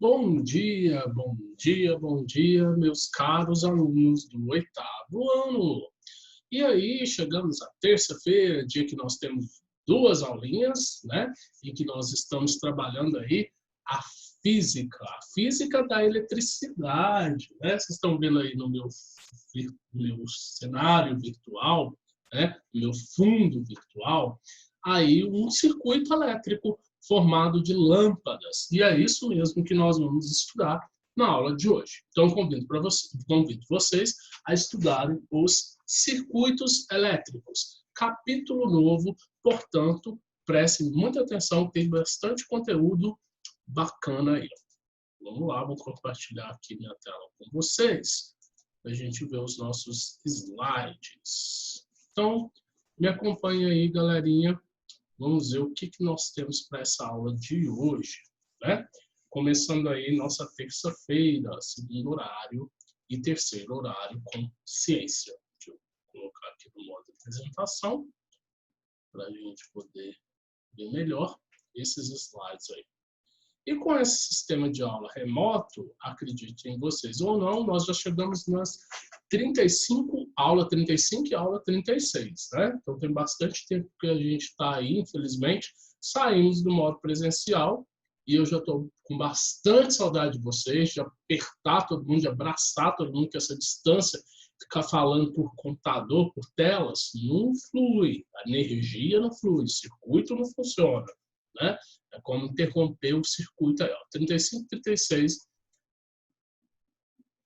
Bom dia, bom dia, bom dia, meus caros alunos do 8º ano. E aí, chegamos à terça-feira, dia que nós temos duas aulinhas, né? E que nós estamos trabalhando aí a física da eletricidade, né? Vocês estão vendo aí no meu cenário virtual, né? Meu fundo virtual, aí um circuito elétrico formado de lâmpadas. E é isso mesmo que nós vamos estudar na aula de hoje. Então, convido vocês a estudarem os circuitos elétricos. Capítulo novo, portanto, prestem muita atenção, tem bastante conteúdo bacana aí. Vamos lá, vou compartilhar aqui minha tela com vocês, para a gente ver os nossos slides. Então, me acompanha aí, galerinha. Vamos ver o que nós temos para essa aula de hoje, né? Começando aí nossa terça-feira, segundo horário e terceiro horário com ciência. Deixa eu colocar aqui no modo de apresentação para a gente poder ver melhor esses slides aí. E com esse sistema de aula remoto, acreditem vocês ou não, nós já chegamos nas 35, aula 35 e aula 36, né? Então tem bastante tempo que a gente está aí, infelizmente. Saímos do modo presencial e eu já estou com bastante saudade de vocês, de apertar todo mundo, de abraçar todo mundo, que essa distância, ficar falando por computador, por telas, não flui. A energia não flui, o circuito não funciona, né? É como interromper o circuito aí, ó. 35, 36.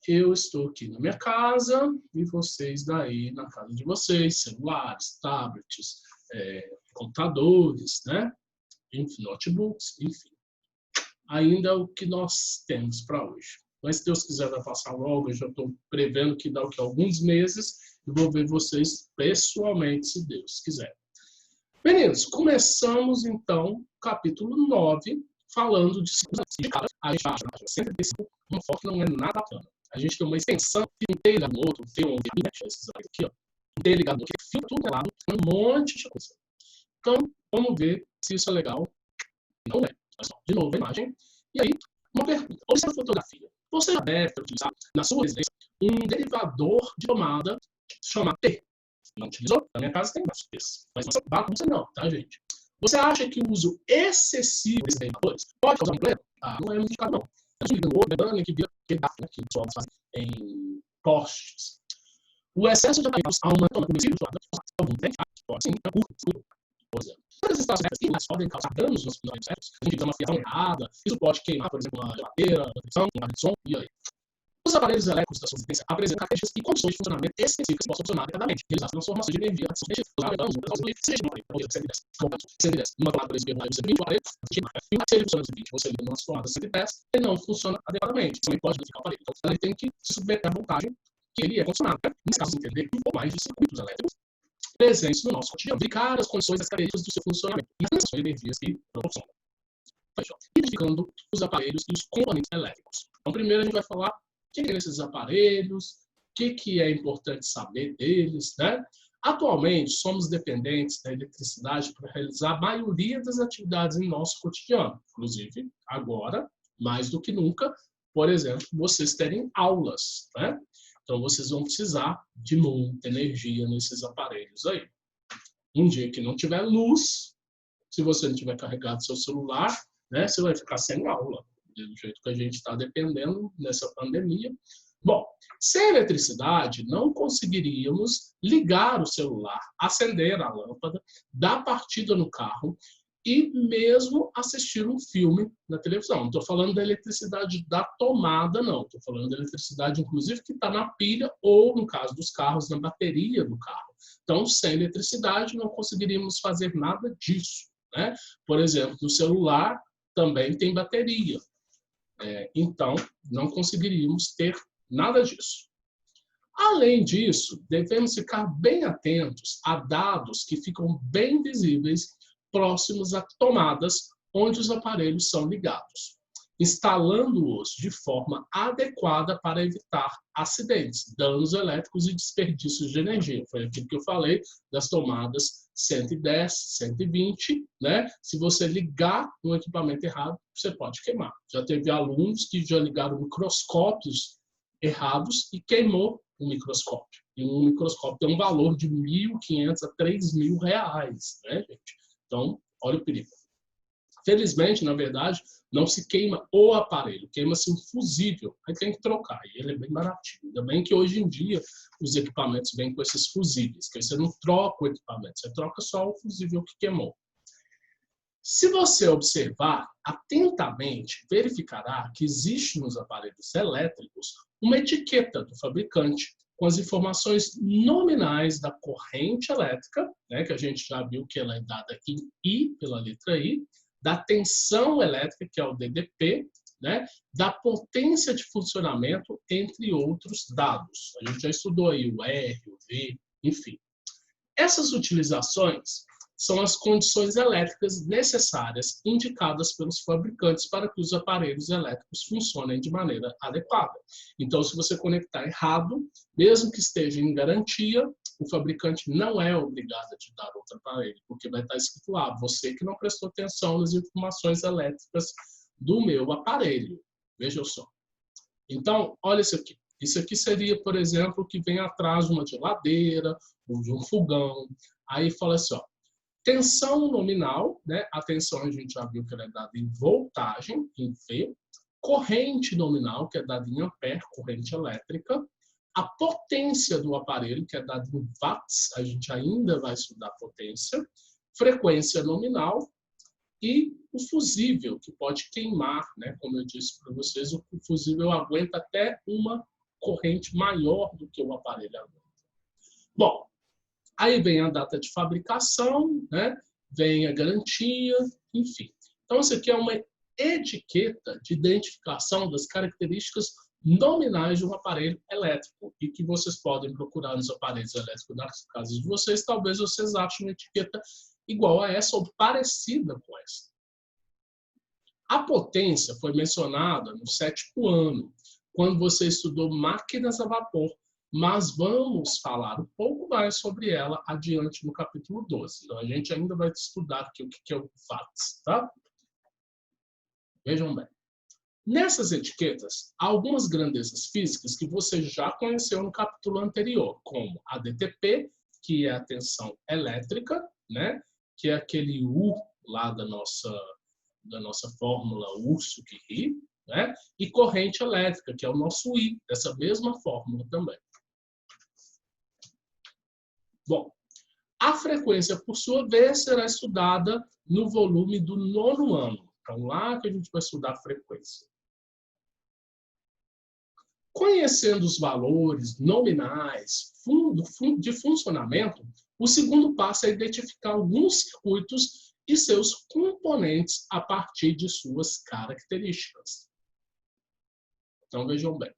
Eu estou aqui na minha casa e vocês daí na casa de vocês, celulares, tablets, computadores, né? Enfim, notebooks, enfim. Ainda o que nós temos para hoje. Mas se Deus quiser vai passar logo, eu já estou prevendo que daqui a alguns meses eu vou ver vocês pessoalmente, se Deus quiser. Meninos, começamos então capítulo 9, falando de a gente acha sempre um foco que não é nada bacana. A gente tem uma extensão que não tem ligado no outro, tem um esses aqui, ó, não tem ligado no outro, fica tudo lado, um monte de coisa. Então, vamos ver se isso é legal. Não é. De novo, a imagem. E aí, uma pergunta. Observe a fotografia. Você já deve utilizar na sua residência um derivador de tomada chamado T. Não utilizou? Na minha casa tem vários desses. Mas não é bagunça não, tá, gente? Você acha que o uso excessivo desses derivadores pode causar um problema? Ah, não é muito indicado, não. Liga no outro, lembrando que vira que o pessoal faz em postes. O excesso de aparelhos a uma tomada comestível algum tem, pode sim, é curto, por exemplo. Todas as situações podem causar danos nos finais elétricos. A gente tem uma fiação errada, isso pode queimar, por exemplo, uma geladeira, uma televisão, uma de som, e aí. Os aparelhos elétricos da sua residência apresentam características e condições de funcionamento específicas que possam funcionar adequadamente. Realizar transformações de energia, seja no aparelho 110, numa tomada, por exemplo, você liga o aparelho, se ele funciona no 120, você liga numa tomada 110, ele não funciona adequadamente. Você pode modificar o aparelho. Então, ele tem que se submeter à voltagem que ele é condicionado. Nesse caso, entender um pouco mais de circuitos elétricos presentes no nosso cotidiano, verificar as condições e as características do seu funcionamento e as energias que proporcionam. Identificando os aparelhos e os componentes elétricos. Então, primeiro a gente vai falar o que são esses aparelhos, o que é importante saber deles, né? Atualmente, somos dependentes da eletricidade para realizar a maioria das atividades em nosso cotidiano. Inclusive, agora, mais do que nunca, por exemplo, vocês terem aulas, né? Então, vocês vão precisar de muita energia nesses aparelhos aí. Um dia que não tiver luz, se você não tiver carregado seu celular, né, você vai ficar sem aula, do jeito que a gente está dependendo nessa pandemia. Bom, sem eletricidade, não conseguiríamos ligar o celular, acender a lâmpada, dar partida no carro e mesmo assistir um filme na televisão. Não estou falando da eletricidade da tomada, não. Estou falando da eletricidade, inclusive, que está na pilha ou, no caso dos carros, na bateria do carro. Então, sem eletricidade, não conseguiríamos fazer nada disso, né? Por exemplo, no celular também tem bateria. Então, não conseguiríamos ter nada disso. Além disso, devemos ficar bem atentos a dados que ficam bem visíveis próximos a tomadas onde os aparelhos são ligados. instalando-os de forma adequada para evitar acidentes, danos elétricos e desperdícios de energia. Foi aquilo que eu falei das tomadas 110, 120, né? Se você ligar um equipamento errado, você pode queimar. Já teve alunos que já ligaram microscópios errados e queimou o microscópio. E um microscópio tem um valor de R$1.500 a R$3.000, né, gente? Então, olha o perigo. Felizmente, na verdade, não se queima o aparelho, queima-se um fusível. Aí tem que trocar, e ele é bem baratinho. Ainda bem que hoje em dia os equipamentos vêm com esses fusíveis, que aí você não troca o equipamento, você troca só o fusível que queimou. Se você observar atentamente, verificará que existe nos aparelhos elétricos uma etiqueta do fabricante com as informações nominais da corrente elétrica, né, que a gente já viu que ela é dada em I, pela letra I, da tensão elétrica, que é o DDP, né, da potência de funcionamento, entre outros dados. A gente já estudou aí o R, o V, enfim. Essas utilizações são as condições elétricas necessárias indicadas pelos fabricantes para que os aparelhos elétricos funcionem de maneira adequada. Então, se você conectar errado, mesmo que esteja em garantia, o fabricante não é obrigado a te dar outro aparelho, porque vai estar escrito lá, você que não prestou atenção nas informações elétricas do meu aparelho. Veja só. Então, olha isso aqui. Isso aqui seria, por exemplo, que vem atrás de uma geladeira ou de um fogão. Aí fala assim, ó, tensão nominal, né? A tensão a gente já viu que ela é dada em voltagem, em V. Corrente nominal, que é dada em ampere, corrente elétrica. A potência do aparelho, que é dada em watts, a gente ainda vai estudar potência. Frequência nominal. E o fusível, que pode queimar, né? Como eu disse para vocês, o fusível aguenta até uma corrente maior do que o aparelho aguenta. Bom, aí vem a data de fabricação, né? Vem a garantia, enfim. Então, isso aqui é uma etiqueta de identificação das características nominais de um aparelho elétrico e que vocês podem procurar nos aparelhos elétricos das casas de vocês. Talvez vocês achem uma etiqueta igual a essa ou parecida com essa. A potência foi mencionada no 7º ano, quando você estudou máquinas a vapor, mas vamos falar um pouco mais sobre ela adiante no capítulo 12. Então, a gente ainda vai estudar aqui o que é o watts, tá? Vejam bem. Nessas etiquetas, há algumas grandezas físicas que você já conheceu no capítulo anterior, como a DTP, que é a tensão elétrica, né? Que é aquele U lá da nossa fórmula urso que ri, né? E corrente elétrica, que é o nosso I, dessa mesma fórmula também. Bom, a frequência, por sua vez, será estudada no volume do 9º ano. Então, lá que a gente vai estudar a frequência. Conhecendo os valores nominais de funcionamento, o segundo passo é identificar alguns circuitos e seus componentes a partir de suas características. Então, vejam bem.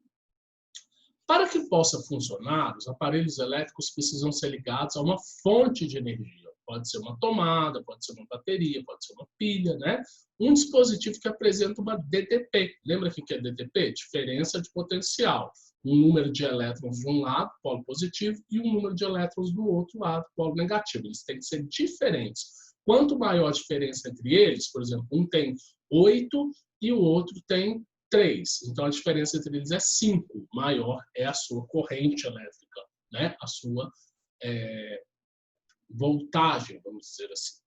Para que possa funcionar, os aparelhos elétricos precisam ser ligados a uma fonte de energia. Pode ser uma tomada, pode ser uma bateria, pode ser uma pilha, né? Um dispositivo que apresenta uma DTP. Lembra o que é DTP? Diferença de potencial. Um número de elétrons de um lado, polo positivo, e um número de elétrons do outro lado, polo negativo. Eles têm que ser diferentes. Quanto maior a diferença entre eles, por exemplo, um tem 8 e o outro tem 3. Então, a diferença entre eles é 5. Maior é a sua corrente elétrica, né? A sua voltagem, vamos dizer assim.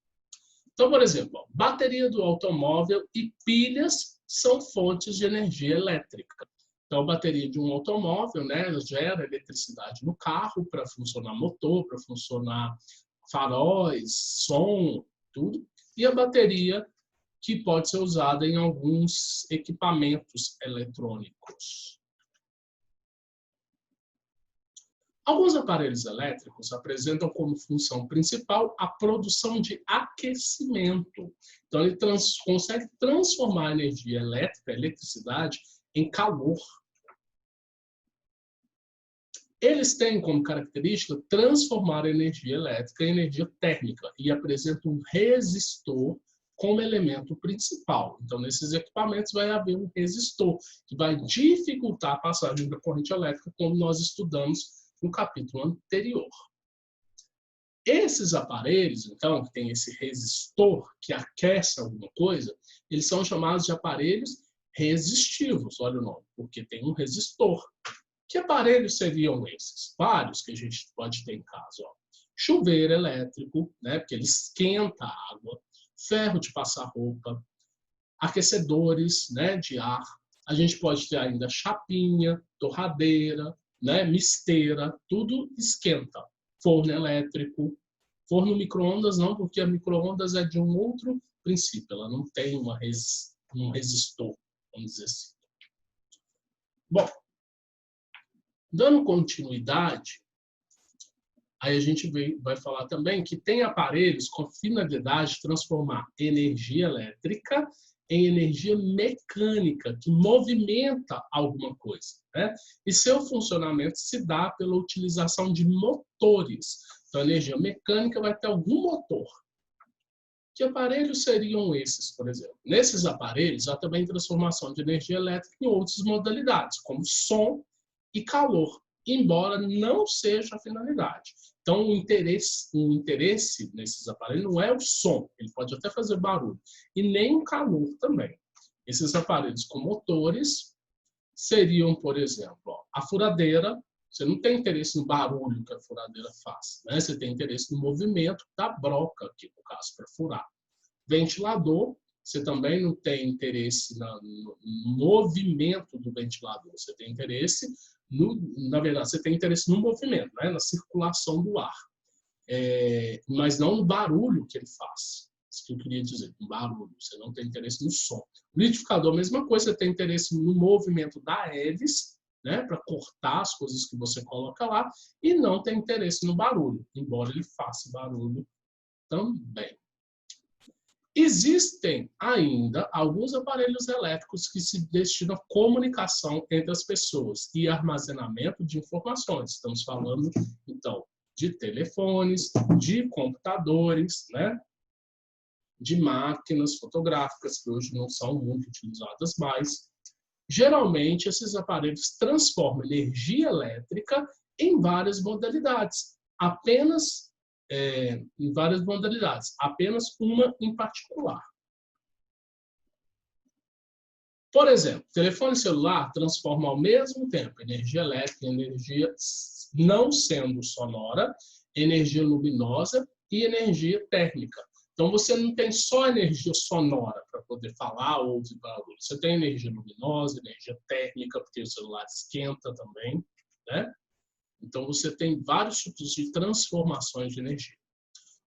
Então, por exemplo, bateria do automóvel e pilhas são fontes de energia elétrica. Então, a bateria de um automóvel, né, gera eletricidade no carro para funcionar motor, para funcionar faróis, som, tudo. E a bateria que pode ser usada em alguns equipamentos eletrônicos. Alguns aparelhos elétricos apresentam como função principal a produção de aquecimento. Então, ele consegue transformar a energia elétrica, a eletricidade, em calor. Eles têm como característica transformar a energia elétrica em energia térmica e apresentam um resistor como elemento principal. Então, nesses equipamentos vai haver um resistor, que vai dificultar a passagem da corrente elétrica, como nós estudamos no capítulo anterior. Esses aparelhos, então, que tem esse resistor, que aquece alguma coisa, eles são chamados de aparelhos resistivos, olha o nome, porque tem um resistor. Que aparelhos seriam esses? Vários que a gente pode ter em casa. Ó. Chuveiro elétrico, né, porque ele esquenta a água, ferro de passar roupa, aquecedores, né, de ar. A gente pode ter ainda chapinha, torradeira, né, misteira, tudo esquenta. Forno elétrico. Forno micro-ondas não, porque a micro-ondas é de um outro princípio. Ela não tem um resistor, vamos dizer assim. Bom, dando continuidade, aí a gente vai falar também que tem aparelhos com finalidade de transformar energia elétrica em energia mecânica, que movimenta alguma coisa, né? E seu funcionamento se dá pela utilização de motores. Então, a energia mecânica vai ter algum motor. Que aparelhos seriam esses, por exemplo? Nesses aparelhos, há também transformação de energia elétrica em outras modalidades, como som e calor, embora não seja a finalidade. Então, o interesse nesses aparelhos não é o som, ele pode até fazer barulho, e nem o calor também. Esses aparelhos com motores seriam, por exemplo, ó, a furadeira. Você não tem interesse no barulho que a furadeira faz, né? Você tem interesse no movimento da broca, aqui no caso, para furar. Ventilador, você também não tem interesse no movimento do ventilador, você tem interesse, na verdade, você tem interesse no movimento, né? Na circulação do ar, mas não no barulho que ele faz. Isso que eu queria dizer, no barulho, você não tem interesse no som. O liquidificador, a mesma coisa, você tem interesse no movimento da hélice, né, para cortar as coisas que você coloca lá, e não tem interesse no barulho, embora ele faça barulho também. Existem ainda alguns aparelhos elétricos que se destinam à comunicação entre as pessoas e armazenamento de informações. Estamos falando, então, de telefones, de computadores, né, de máquinas fotográficas, que hoje não são muito utilizadas mais. Geralmente, esses aparelhos transformam energia elétrica em várias modalidades, apenas uma em particular. Por exemplo, telefone celular transforma ao mesmo tempo energia elétrica em energia não sendo sonora, energia luminosa e energia térmica. Então, você não tem só energia sonora para poder falar ou ouvir barulho. Você tem energia luminosa, energia térmica, porque o celular esquenta também, né? Então, você tem vários tipos de transformações de energia.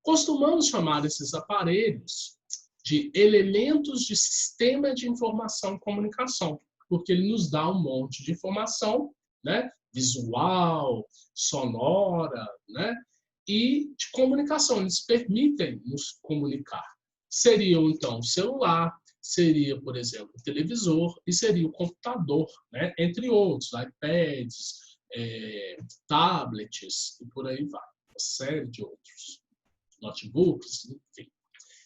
Costumamos chamar esses aparelhos de elementos de sistema de informação e comunicação, porque ele nos dá um monte de informação, né? Visual, sonora, né? E de comunicação, eles permitem nos comunicar. Seriam, então, o celular, seria, por exemplo, o televisor e seria o computador, né? Entre outros, iPads, tablets e por aí vai, uma série de outros, notebooks, enfim.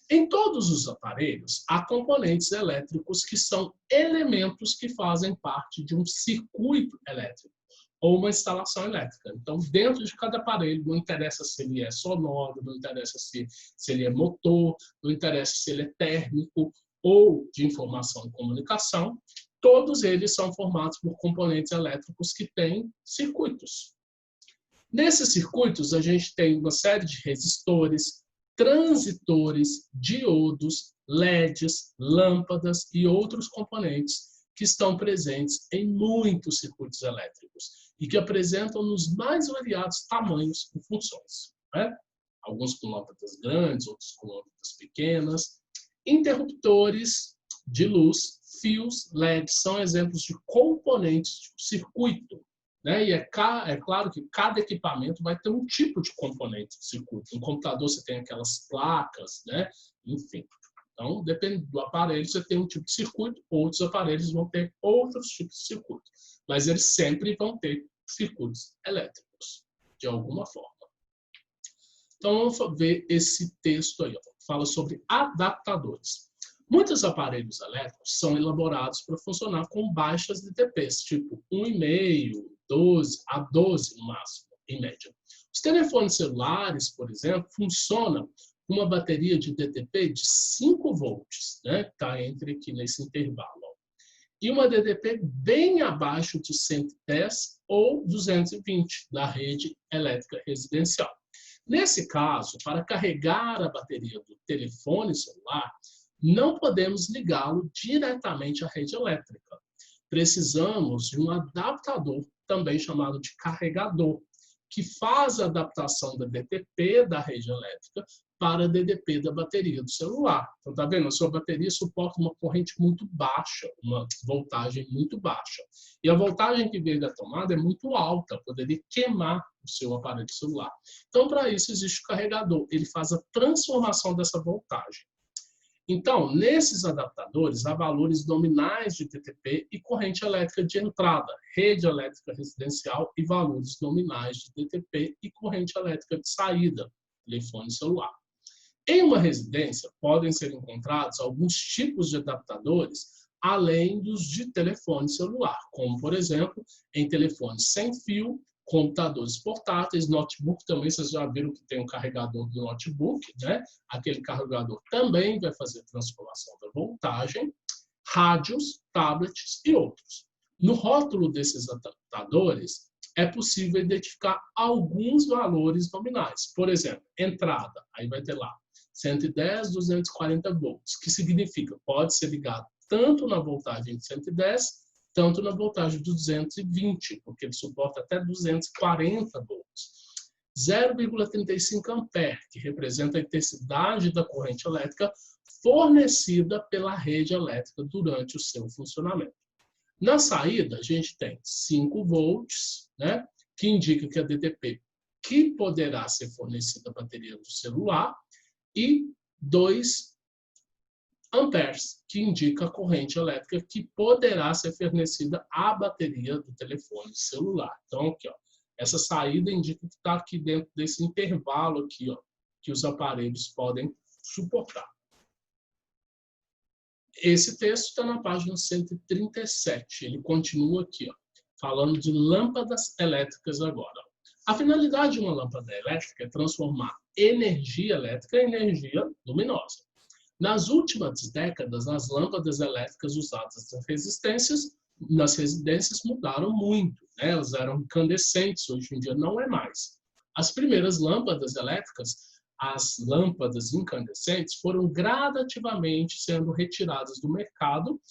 Em todos os aparelhos, há componentes elétricos que são elementos que fazem parte de um circuito elétrico ou uma instalação elétrica. Então, dentro de cada aparelho, não interessa se ele é sonoro, não interessa se ele é motor, não interessa se ele é térmico ou de informação e comunicação, todos eles são formados por componentes elétricos que têm circuitos. Nesses circuitos, a gente tem uma série de resistores, transitores, diodos, LEDs, lâmpadas e outros componentes que estão presentes em muitos circuitos elétricos e que apresentam nos mais variados tamanhos e funções, né? Alguns com lâmpadas grandes, outros com lâmpadas pequenas. Interruptores de luz, fios, LEDs são exemplos de componentes de circuito, né? E é claro que cada equipamento vai ter um tipo de componente de circuito. No computador você tem aquelas placas, né? Enfim. Então, depende do aparelho, você tem um tipo de circuito, outros aparelhos vão ter outros tipos de circuito. Mas eles sempre vão ter circuitos elétricos, de alguma forma. Então, vamos ver esse texto aí, ó, que fala sobre adaptadores. Muitos aparelhos elétricos são elaborados para funcionar com baixas DTPs, tipo 1,5, 12 no máximo, em média. Os telefones celulares, por exemplo, funcionam com uma bateria de DTP de 5 volts, né? Está entre aqui nesse intervalo. Ó. E uma DTP bem abaixo de 110 ou 220 da rede elétrica residencial. Nesse caso, para carregar a bateria do telefone celular, não podemos ligá-lo diretamente à rede elétrica. Precisamos de um adaptador, também chamado de carregador, que faz a adaptação da DTP da rede elétrica para a DTP da bateria do celular. Então, tá vendo? A sua bateria suporta uma corrente muito baixa, uma voltagem muito baixa. E a voltagem que vem da tomada é muito alta, poderia queimar o seu aparelho celular. Então, para isso, existe o carregador. Ele faz a transformação dessa voltagem. Então, nesses adaptadores, há valores nominais de DTP e corrente elétrica de entrada, rede elétrica residencial e valores nominais de DTP e corrente elétrica de saída, telefone celular. Em uma residência, podem ser encontrados alguns tipos de adaptadores, além dos de telefone celular, como, por exemplo, em telefones sem fio, computadores portáteis, notebook também, vocês já viram que tem um carregador do notebook, né? Aquele carregador também vai fazer transformação da voltagem, rádios, tablets e outros. No rótulo desses adaptadores, é possível identificar alguns valores nominais. Por exemplo, entrada, aí vai ter lá 110, 240 volts, que significa pode ser ligado tanto na voltagem de 110, tanto na voltagem de 220, porque ele suporta até 240 volts. 0,35 ampere, que representa a intensidade da corrente elétrica fornecida pela rede elétrica durante o seu funcionamento. Na saída, a gente tem 5 volts, né, que indica que a DTP que poderá ser fornecida à bateria do celular, e 2 amperes, que indica a corrente elétrica que poderá ser fornecida à bateria do telefone celular. Então, aqui, ó, essa saída indica que está aqui dentro desse intervalo aqui, ó, que os aparelhos podem suportar. Esse texto está na página 137. Ele continua aqui, ó, falando de lâmpadas elétricas agora. A finalidade de uma lâmpada elétrica é transformar energia elétrica em energia luminosa. Nas últimas décadas, as lâmpadas elétricas usadas nas residências mudaram muito, né? Elas eram incandescentes, hoje em dia não é mais. As primeiras lâmpadas elétricas, as lâmpadas incandescentes, foram gradativamente sendo retiradas do mercado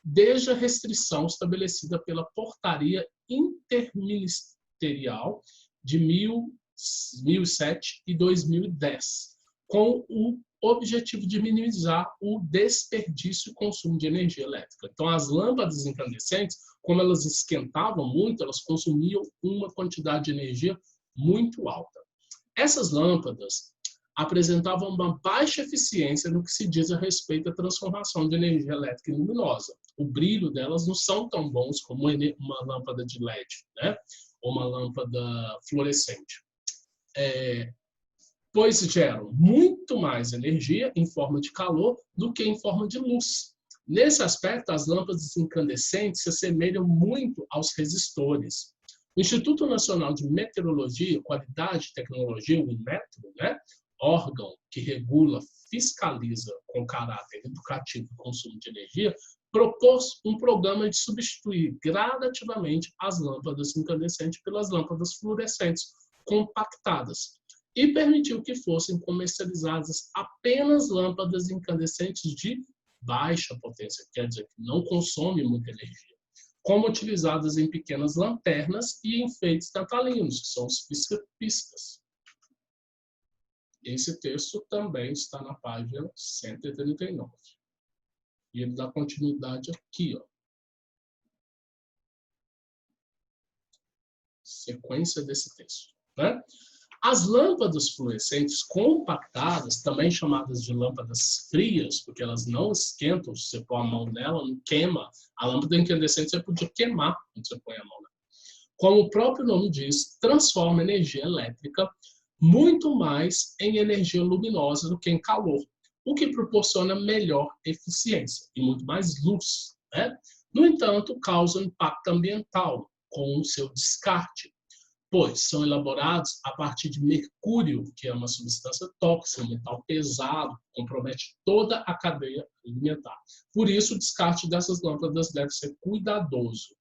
desde a restrição estabelecida pela Portaria Interministerial de 2007 e 2010, com o objetivo de minimizar o desperdício e consumo de energia elétrica. Então, as lâmpadas incandescentes, como elas esquentavam muito, elas consumiam uma quantidade de energia muito alta. Essas lâmpadas apresentavam uma baixa eficiência no que se diz a respeito à transformação de energia elétrica em luminosa. O brilho delas não são tão bons como uma lâmpada de LED, né? Ou uma lâmpada fluorescente. Pois geram muito mais energia em forma de calor do que em forma de luz. Nesse aspecto, as lâmpadas incandescentes se assemelham muito aos resistores. O Instituto Nacional de Meteorologia, Qualidade e Tecnologia, o INMETRO, né, órgão que regula, fiscaliza com caráter educativo o consumo de energia, propôs um programa de substituir gradativamente as lâmpadas incandescentes pelas lâmpadas fluorescentes compactadas, e permitiu que fossem comercializadas apenas lâmpadas incandescentes de baixa potência, quer dizer, que não consome muita energia, como utilizadas em pequenas lanternas e enfeites natalinos, que são os pisca-piscas. Esse texto também está na página 139. E ele dá continuidade aqui, ó. Sequência desse texto, né? As lâmpadas fluorescentes compactadas, também chamadas de lâmpadas frias, porque elas não esquentam, se você pôr a mão nela, não queima. A lâmpada incandescente você podia queimar quando você põe a mão nela. Como o próprio nome diz, transforma energia elétrica muito mais em energia luminosa do que em calor, o que proporciona melhor eficiência e muito mais luz, né? No entanto, causa um impacto ambiental com o seu descarte, pois são elaborados a partir de mercúrio, que é uma substância tóxica, um metal pesado, compromete toda a cadeia alimentar. Por isso, o descarte dessas lâmpadas deve ser cuidadoso.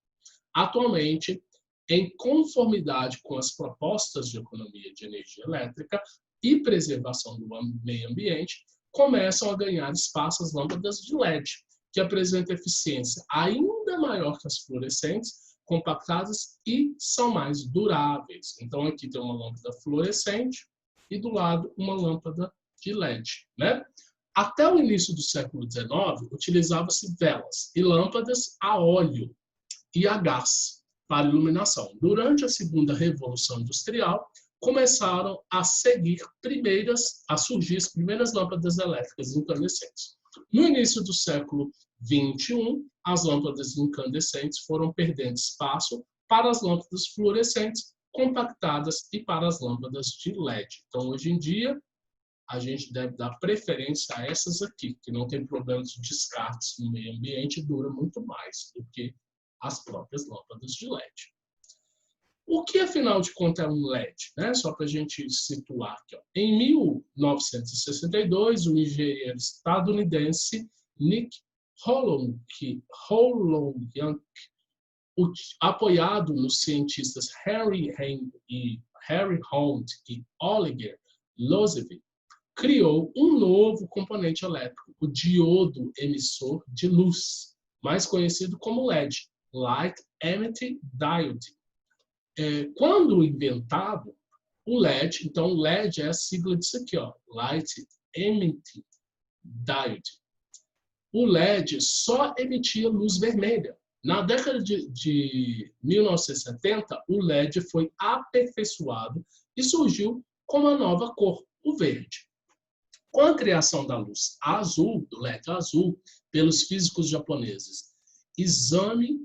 Atualmente, em conformidade com as propostas de economia de energia elétrica e preservação do meio ambiente, começam a ganhar espaço as lâmpadas de LED, que apresentam eficiência ainda maior que as fluorescentes, compactadas e são mais duráveis. Então, aqui tem uma lâmpada fluorescente e do lado uma lâmpada de LED, né? Até o início do século XIX, utilizava-se velas e lâmpadas a óleo e a gás para iluminação. Durante a segunda Revolução Industrial, começaram a surgir as primeiras lâmpadas elétricas incandescentes. No início do século XXI, as lâmpadas incandescentes foram perdendo espaço para as lâmpadas fluorescentes compactadas e para as lâmpadas de LED. Então, hoje em dia, a gente deve dar preferência a essas aqui, que não tem problemas de descartes no meio ambiente e dura muito mais do que as próprias lâmpadas de LED. O que, afinal de contas, é um LED? Né? Só para a gente situar aqui. Ó. Em 1962, o engenheiro estadunidense Nick Holownik, apoiado nos cientistas Henry Hunt e Oliver Lozevi, criou um novo componente elétrico, o diodo emissor de luz, mais conhecido como LED, Light Emitting Diode. Quando inventado, o LED, então o LED é a sigla disso aqui, ó, Light Emitting Diode. O LED só emitia luz vermelha. Na década de 1970, o LED foi aperfeiçoado e surgiu com uma nova cor, o verde. Com a criação da luz azul, do LED azul, pelos físicos japoneses Izumi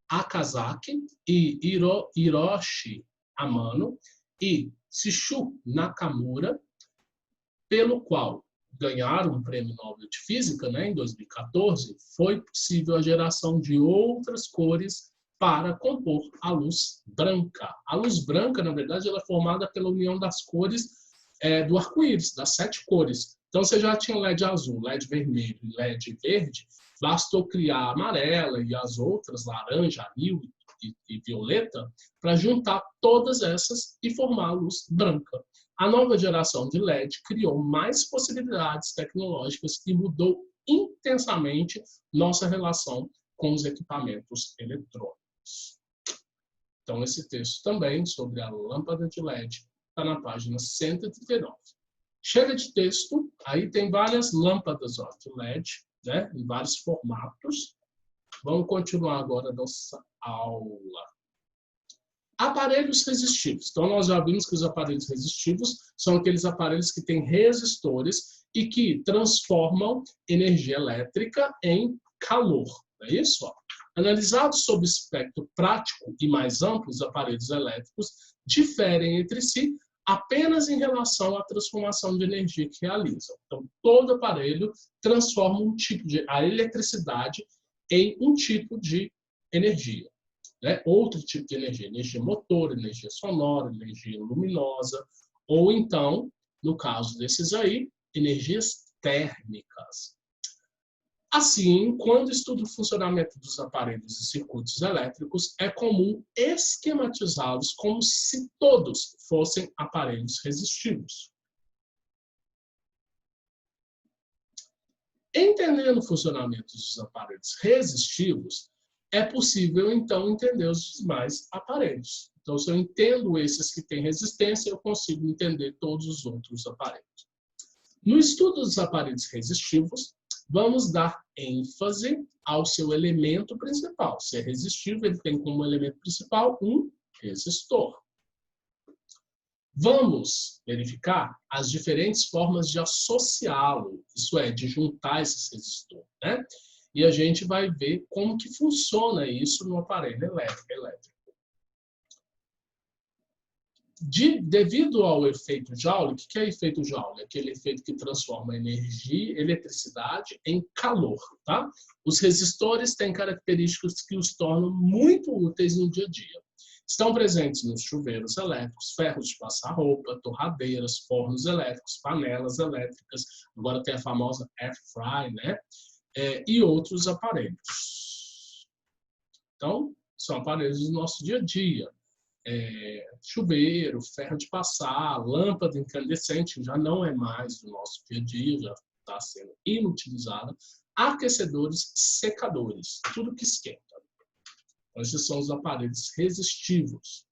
Akazaki e Hiroshi Amano e Shishu Nakamura, pelo qual ganharam um prêmio Nobel de Física, né, em 2014, foi possível a geração de outras cores para compor a luz branca. A luz branca, na verdade, ela é formada pela união das cores do arco-íris, das 7 cores. Então, você já tinha LED azul, LED vermelho e LED verde, bastou criar a amarela e as outras, laranja, anil e violeta, para juntar todas essas e formar a luz branca. A nova geração de LED criou mais possibilidades tecnológicas e mudou intensamente nossa relação com os equipamentos eletrônicos. Então, esse texto também sobre a lâmpada de LED está na página 139. Chega de texto, aí tem várias lâmpadas de LED, né, em vários formatos. Vamos continuar agora a nossa aula. Aparelhos resistivos. Então, nós já vimos que os aparelhos resistivos são aqueles aparelhos que têm resistores e que transformam energia elétrica em calor. Não é isso? Analisados sob espectro prático e mais amplo, os aparelhos elétricos diferem entre si apenas em relação à transformação de energia que realizam. Então, todo aparelho transforma a eletricidade em um tipo de energia. Né? Outro tipo de energia motor, energia sonora, energia luminosa, ou então, no caso desses aí, energias térmicas. Assim, quando estuda o funcionamento dos aparelhos e circuitos elétricos, é comum esquematizá-los como se todos fossem aparelhos resistivos. Entendendo o funcionamento dos aparelhos resistivos, é possível, então, entender os demais aparelhos. Então, se eu entendo esses que têm resistência, eu consigo entender todos os outros aparelhos. No estudo dos aparelhos resistivos, vamos dar ênfase ao seu elemento principal. Se é resistivo, ele tem como elemento principal um resistor. Vamos verificar as diferentes formas de associá-lo, isso é, de juntar esses resistores, né? E a gente vai ver como que funciona isso no aparelho elétrico. Devido ao efeito Joule, o que é efeito Joule? Aquele efeito que transforma energia, eletricidade em calor. Tá? Os resistores têm características que os tornam muito úteis no dia a dia. Estão presentes nos chuveiros elétricos, ferros de passar roupa, torradeiras, fornos elétricos, panelas elétricas, agora tem a famosa air fry, né? E outros aparelhos. Então, são aparelhos do nosso dia a dia. Chuveiro, ferro de passar, lâmpada incandescente, já não é mais do nosso dia a dia, já está sendo inutilizada. Aquecedores, secadores, tudo que esquenta. Esses são os aparelhos resistivos.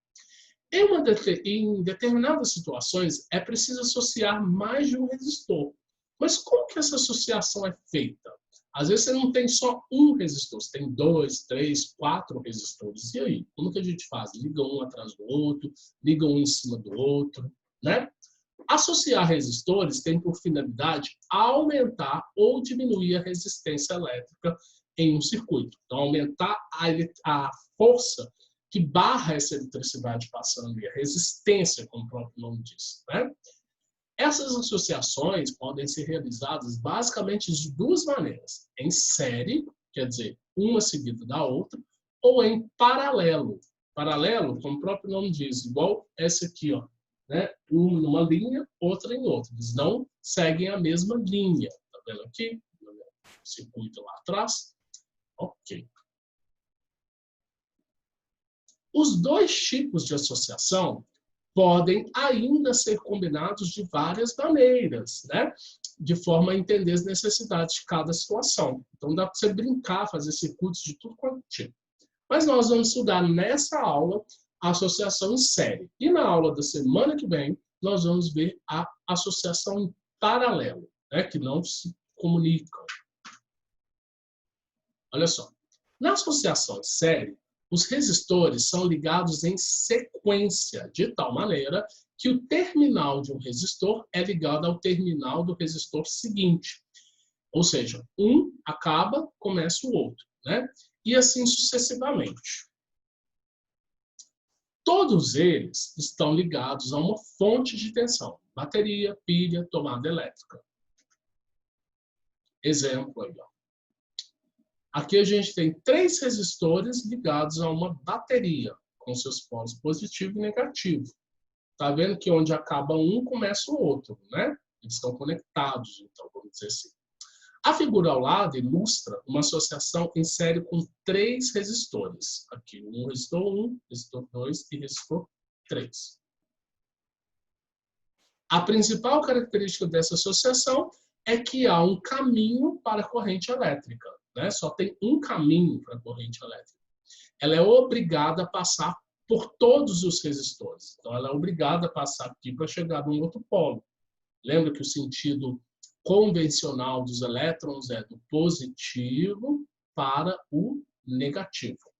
Em determinadas situações, é preciso associar mais de um resistor. Mas como que essa associação é feita? Às vezes você não tem só um resistor, você tem 2, 3, 4 resistores. E aí? Como que a gente faz? Liga um atrás do outro, liga um em cima do outro, né? Associar resistores tem por finalidade aumentar ou diminuir a resistência elétrica em um circuito. Então, aumentar a força que barra essa eletricidade passando e a resistência, como o próprio nome diz, né? Essas associações podem ser realizadas basicamente de duas maneiras. Em série, quer dizer, uma seguida da outra, ou em paralelo. Paralelo, como o próprio nome diz, igual essa aqui, ó, né? Uma numa linha, outra em outra. Eles não seguem a mesma linha. Tá vendo aqui? O circuito lá atrás. Ok. Os dois tipos de associação podem ainda ser combinados de várias maneiras, né? De forma a entender as necessidades de cada situação. Então, dá para você brincar, fazer circuitos de tudo quanto é tipo. Mas nós vamos estudar nessa aula a associação em série. E na aula da semana que vem, nós vamos ver a associação em paralelo, né? Que não se comunicam. Olha só. Na associação em série, os resistores são ligados em sequência, de tal maneira que o terminal de um resistor é ligado ao terminal do resistor seguinte. Ou seja, um acaba, começa o outro, né? E assim sucessivamente. Todos eles estão ligados a uma fonte de tensão: bateria, pilha, tomada elétrica. Exemplo aí, ó. Aqui a gente tem 3 resistores ligados a uma bateria, com seus polos positivo e negativo. Tá vendo que onde acaba um, começa o outro, né? Eles estão conectados, então, vamos dizer assim. A figura ao lado ilustra uma associação em série com 3 resistores. Aqui, um resistor 1, resistor 2 e resistor 3. A principal característica dessa associação é que há um caminho para a corrente elétrica. Né? Só tem um caminho para a corrente elétrica. Ela é obrigada a passar por todos os resistores. Então, ela é obrigada a passar aqui para chegar num outro polo. Lembra que o sentido convencional dos elétrons é do positivo para o negativo.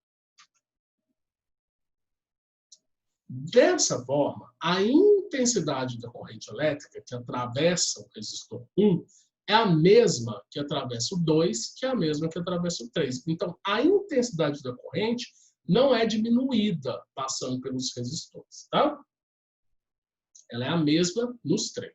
Dessa forma, a intensidade da corrente elétrica que atravessa o resistor 1 é a mesma que atravessa o 2, que é a mesma que atravessa o 3. Então, a intensidade da corrente não é diminuída passando pelos resistores, tá? Ela é a mesma nos 3.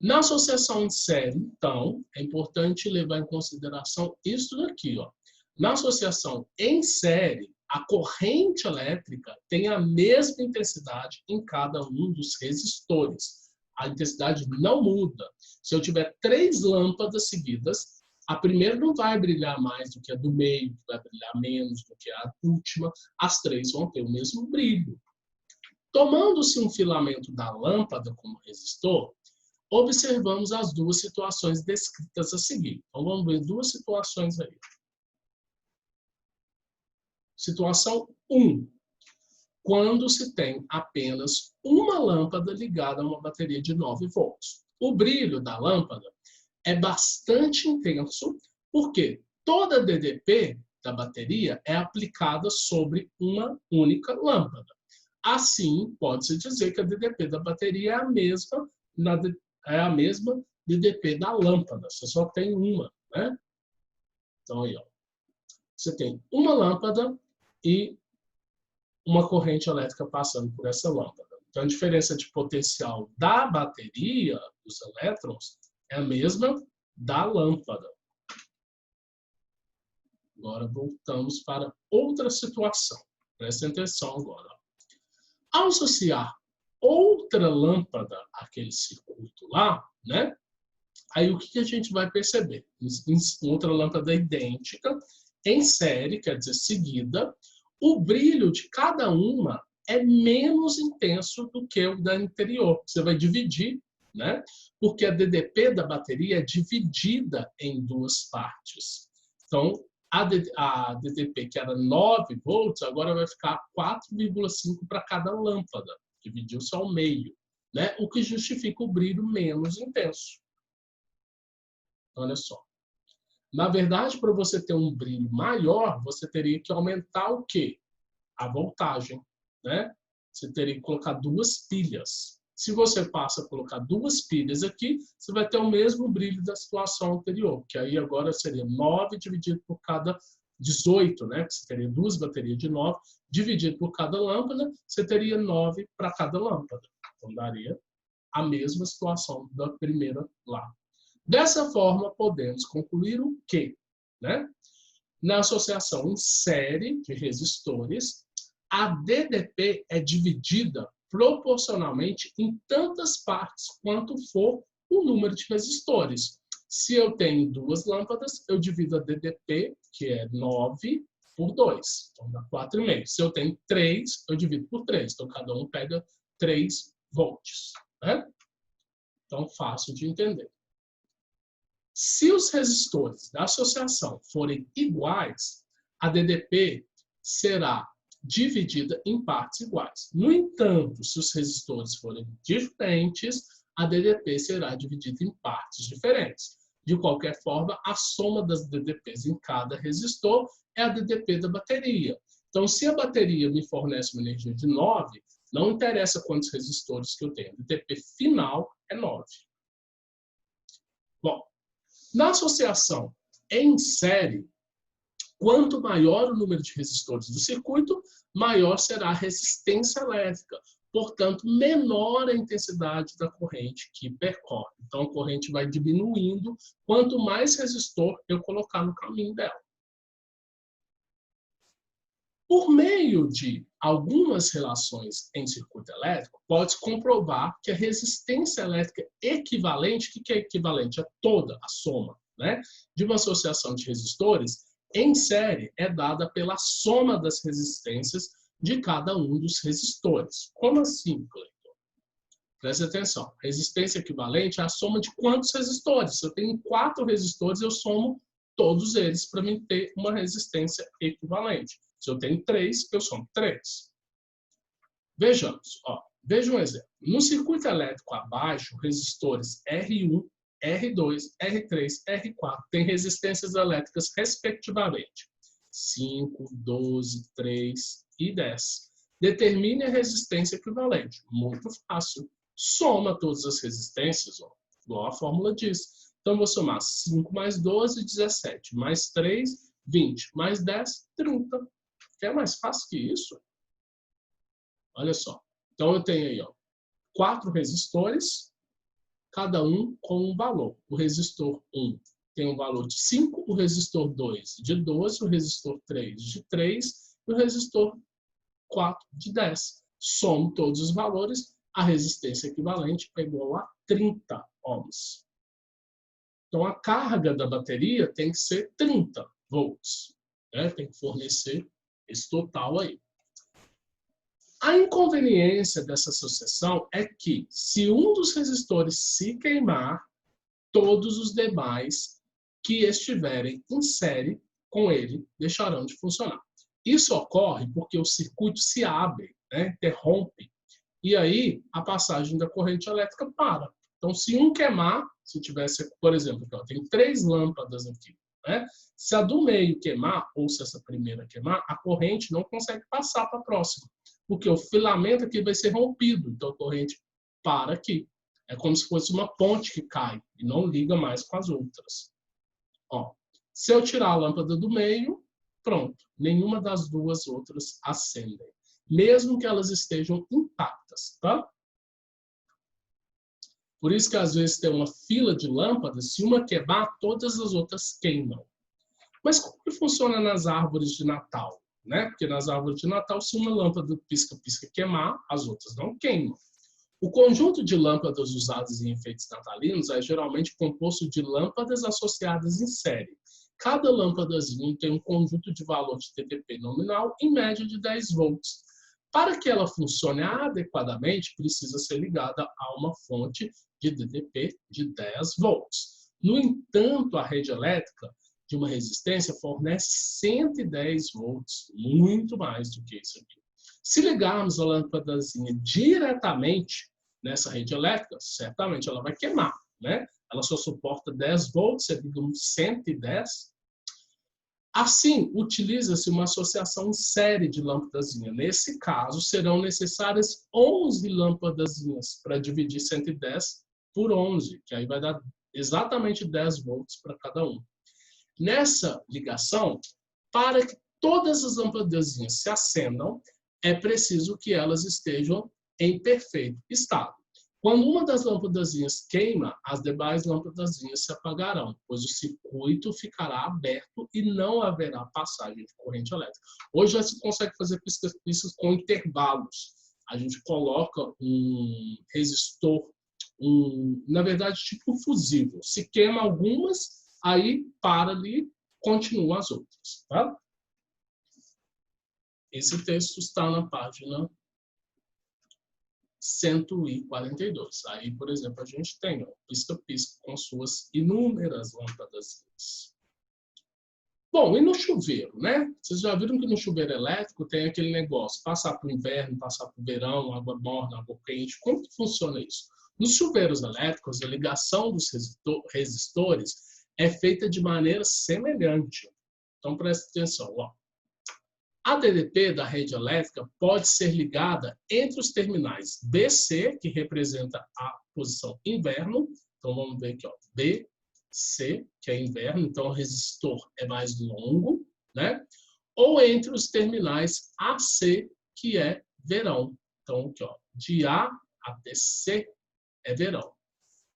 Na associação em série, então, é importante levar em consideração isso daqui, ó. Na associação em série, a corrente elétrica tem a mesma intensidade em cada um dos resistores. A intensidade não muda. Se eu tiver 3 lâmpadas seguidas, a primeira não vai brilhar mais do que a do meio, vai brilhar menos do que a última. As 3 vão ter o mesmo brilho. Tomando-se um filamento da lâmpada como resistor, observamos as duas situações descritas a seguir. Então, vamos ver 2 situações aí. Situação 1. Quando se tem apenas uma lâmpada ligada a uma bateria de 9 volts. O brilho da lâmpada é bastante intenso, porque toda a DDP da bateria é aplicada sobre uma única lâmpada. Assim, pode-se dizer que a DDP da bateria é a mesma DDP da lâmpada, você só tem uma, né? Então, aí, ó. Você tem uma lâmpada e uma corrente elétrica passando por essa lâmpada. Então, a diferença de potencial da bateria, dos elétrons, é a mesma da lâmpada. Agora, voltamos para outra situação. Prestem atenção agora. Ao associar outra lâmpada àquele circuito lá, né? Aí o que a gente vai perceber? Outra lâmpada idêntica, em série, quer dizer, seguida, o brilho de cada uma é menos intenso do que o da anterior. Você vai dividir, né? Porque a DDP da bateria é dividida em duas partes. Então, a DDP, que era 9 volts, agora vai ficar 4,5 para cada lâmpada. Dividiu-se ao meio, né? O que justifica o brilho menos intenso. Olha só. Na verdade, para você ter um brilho maior, você teria que aumentar o quê? A voltagem, né? Você teria que colocar 2 pilhas. Se você passa a colocar 2 pilhas aqui, você vai ter o mesmo brilho da situação anterior, que aí agora seria 9 dividido por cada 18, né? Você teria 2 baterias de 9, dividido por cada lâmpada, você teria 9 para cada lâmpada. Então, daria a mesma situação da primeira lá. Dessa forma, podemos concluir o quê? Né? Na associação em série de resistores, a DDP é dividida proporcionalmente em tantas partes quanto for o número de resistores. Se eu tenho 2 lâmpadas, eu divido a DDP, que é 9, por 2. Então, dá 4,5. Se eu tenho 3, eu divido por 3. Então, cada um pega 3 volts. Né? Então, fácil de entender. Se os resistores da associação forem iguais, a DDP será dividida em partes iguais. No entanto, se os resistores forem diferentes, a DDP será dividida em partes diferentes. De qualquer forma, a soma das DDPs em cada resistor é a DDP da bateria. Então, se a bateria me fornece uma energia de 9, não interessa quantos resistores que eu tenho. A DDP final é 9. Bom, na associação em série, quanto maior o número de resistores do circuito, maior será a resistência elétrica. Portanto, menor a intensidade da corrente que percorre. Então, a corrente vai diminuindo quanto mais resistor eu colocar no caminho dela. Por meio de algumas relações em circuito elétrico, pode-se comprovar que a resistência elétrica equivalente, o que é equivalente? É toda a soma, né, de uma associação de resistores em série é dada pela soma das resistências de cada um dos resistores. Como assim, Cleiton? Preste atenção. Resistência equivalente é a soma de quantos resistores? Se eu tenho 4 resistores, eu somo todos eles para mim ter uma resistência equivalente. Se eu tenho 3, eu somo 3. Vejamos. Veja um exemplo. No circuito elétrico abaixo, resistores R1, R2, R3, R4 têm resistências elétricas respectivamente 5, 12, 3 e 10. Determine a resistência equivalente. Muito fácil. Soma todas as resistências, igual a fórmula diz. Então, vou somar 5 mais 12, 17, mais 3, 20, mais 10, 30. É mais fácil que isso? Olha só. Então, eu tenho aí 4 resistores, cada um com um valor. O resistor 1 tem um valor de 5, o resistor 2 de 12, o resistor 3 de 3 e o resistor 4 de 10. Somo todos os valores, a resistência equivalente é igual a 30 ohms. Então, a carga da bateria tem que ser 30 volts. Né? Tem que fornecer esse total aí. A inconveniência dessa associação é que, se um dos resistores se queimar, todos os demais que estiverem em série com ele deixarão de funcionar. Isso ocorre porque o circuito se abre, né, interrompe, e aí a passagem da corrente elétrica para. Então, se um queimar, se tivesse, por exemplo, tem 3 lâmpadas aqui, né? Se a do meio queimar, ou se essa primeira queimar, a corrente não consegue passar para a próxima, porque o filamento aqui vai ser rompido, então a corrente para aqui. É como se fosse uma ponte que cai e não liga mais com as outras. Se eu tirar a lâmpada do meio, pronto, nenhuma das duas outras acendem. mesmo que elas estejam intactas, tá? Por isso que às vezes tem uma fila de lâmpadas, se uma queimar, todas as outras queimam. Mas como que funciona nas árvores de Natal? Né? Porque nas árvores de Natal, se uma lâmpada pisca-pisca queimar, as outras não queimam. O conjunto de lâmpadas usadas em enfeites natalinos é geralmente composto de lâmpadas associadas em série. Cada lâmpadazinha tem um conjunto de valor de TDP nominal em média de 10 volts. Para que ela funcione adequadamente, precisa ser ligada a uma fonte de DDP de 10 volts. No entanto, a rede elétrica de uma resistência fornece 110 volts, muito mais do que isso aqui. Se ligarmos a lâmpadazinha diretamente nessa rede elétrica, certamente ela vai queimar, né? Ela só suporta 10 volts, você liga um 110. Assim, utiliza-se uma associação em série de lâmpadazinhas. Nesse caso, serão necessárias 11 lâmpadazinhas para dividir 110 por 11, que aí vai dar exatamente 10 volts para cada um. Nessa ligação, para que todas as lâmpadazinhas se acendam, é preciso que elas estejam em perfeito estado. Quando uma das lâmpadazinhas queima, as demais lâmpadazinhas se apagarão, pois o circuito ficará aberto e não haverá passagem de corrente elétrica. Hoje já se consegue fazer pistas com intervalos. A gente coloca um resistor, na verdade, tipo um fusível. Se queima algumas, aí para ali, continua as outras. Tá? Esse texto está na página 142. Aí, por exemplo, a gente tem pisca-pisca com suas inúmeras lâmpadas. Bom, e no chuveiro, né? Vocês já viram que no chuveiro elétrico tem aquele negócio, passar para o inverno, passar para o verão, água morna, água quente. Como que funciona isso? Nos chuveiros elétricos, a ligação dos resistores é feita de maneira semelhante. Então, preste atenção. Ó. A DDP da rede elétrica pode ser ligada entre os terminais BC, que representa a posição inverno. Então, vamos ver aqui, ó, BC, que é inverno, então o resistor é mais longo, né? Ou entre os terminais AC, que é verão. Então, aqui, ó, de A até C é verão.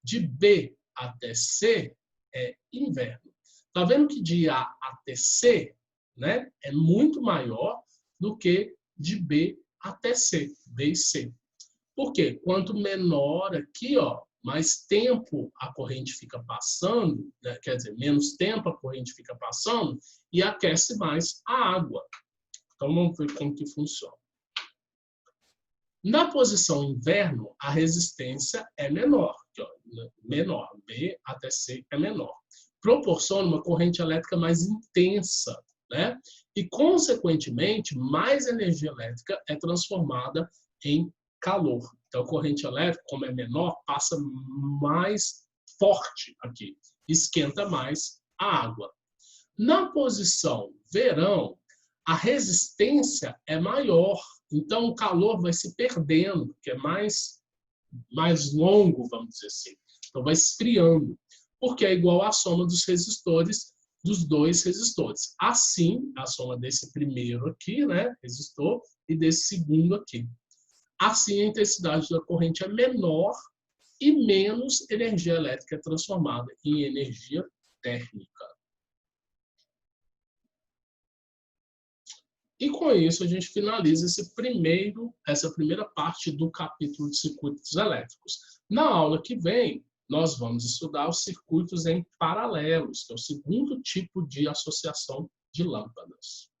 De B até C é inverno. Tá vendo que de A até C, né, é muito maior do que de B até C, B e C. Por quê? Quanto menor aqui, ó, mais tempo a corrente fica passando, né, quer dizer, menos tempo a corrente fica passando e aquece mais a água. Então, vamos ver como que funciona. Na posição inverno, a resistência é menor. Aqui, ó, menor, B até C é menor. Proporciona uma corrente elétrica mais intensa, né? E, consequentemente, mais energia elétrica é transformada em calor. Então, a corrente elétrica, como é menor, passa mais forte aqui, esquenta mais a água. Na posição verão, a resistência é maior, então o calor vai se perdendo, porque é mais longo, vamos dizer assim. Então, vai esfriando, porque é igual à soma dos resistores dos dois resistores. Assim, a soma desse primeiro aqui, né, resistor, e desse segundo aqui. Assim, a intensidade da corrente é menor e menos energia elétrica é transformada em energia térmica. E com isso, a gente finaliza essa primeira parte do capítulo de circuitos elétricos. Na aula que vem, nós vamos estudar os circuitos em paralelos, que é o segundo tipo de associação de lâmpadas.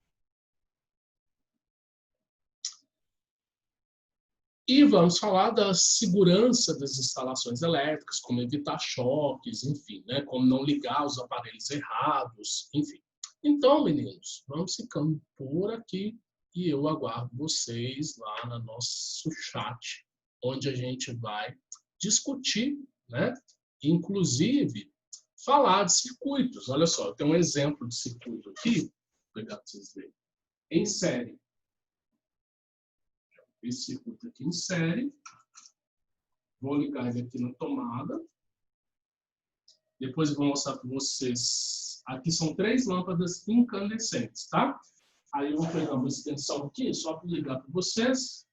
E vamos falar da segurança das instalações elétricas, como evitar choques, enfim, né? Como não ligar os aparelhos errados, enfim. Então, meninos, vamos ficando por aqui e eu aguardo vocês lá no nosso chat, onde a gente vai discutir, né? Inclusive, falar de circuitos. Olha só, eu tenho um exemplo de circuito aqui, vou pegar para vocês verem, em série. Esse circuito aqui em série. Vou ligar ele aqui na tomada. Depois eu vou mostrar para vocês. Aqui são 3 lâmpadas incandescentes, tá? Aí eu vou pegar uma extensão aqui, só para ligar para vocês.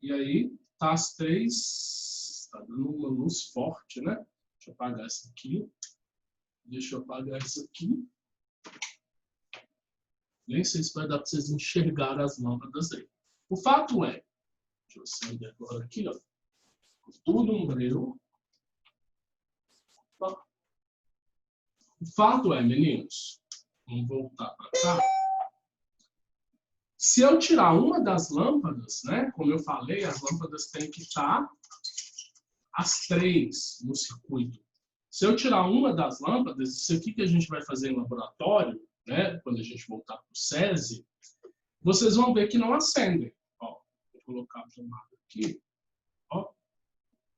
E aí, tá as 3. Tá dando uma luz forte, né? Deixa eu apagar essa aqui. Deixa eu apagar isso aqui. Nem sei se vai dar para vocês enxergarem as lâmpadas aí. O fato é, deixa eu acender agora aqui, ó. Tudo um breu. O fato é, meninos, vamos voltar para cá. Se eu tirar uma das lâmpadas, né? Como eu falei, as lâmpadas têm que estar as 3 no circuito. Se eu tirar uma das lâmpadas, isso aqui que a gente vai fazer em laboratório, né? Quando a gente voltar para o SESI, vocês vão ver que não acendem. Ó, vou colocar a tomada aqui. Ó,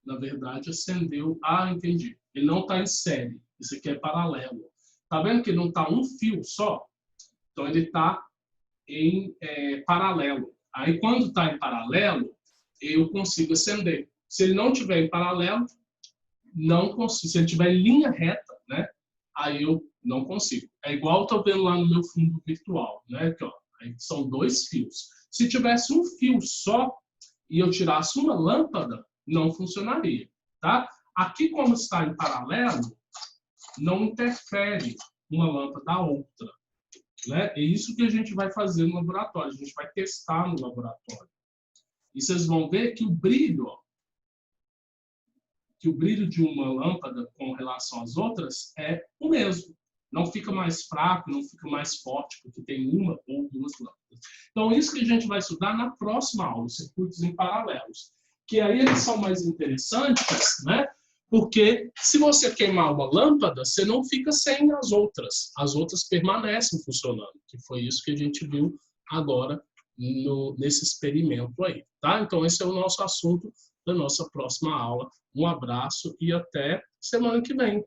na verdade, acendeu. Ah, entendi. Ele não está em série. Isso aqui é paralelo. Tá vendo que não está um fio só? Então, ele está em paralelo. Aí, quando está em paralelo, eu consigo acender. Se ele não estiver em paralelo, não consigo. Se ele estiver em linha reta, né? Aí eu não consigo. É igual eu estou vendo lá no meu fundo virtual, né? Aqui, ó, aí são 2 fios. Se tivesse um fio só e eu tirasse uma lâmpada, não funcionaria, tá? Aqui, como está em paralelo, não interfere uma lâmpada a outra, né? É isso que a gente vai fazer no laboratório. A gente vai testar no laboratório. E vocês vão ver que o brilho, ó, que o brilho de uma lâmpada com relação às outras é o mesmo. Não fica mais fraco, não fica mais forte, porque tem uma ou 2 lâmpadas. Então, isso que a gente vai estudar na próxima aula, os circuitos em paralelos. Que aí eles são mais interessantes, né? Porque se você queimar uma lâmpada, você não fica sem as outras. As outras permanecem funcionando, que foi isso que a gente viu agora nesse experimento aí, tá? Então, esse é o nosso assunto da nossa próxima aula. Um abraço e até semana que vem.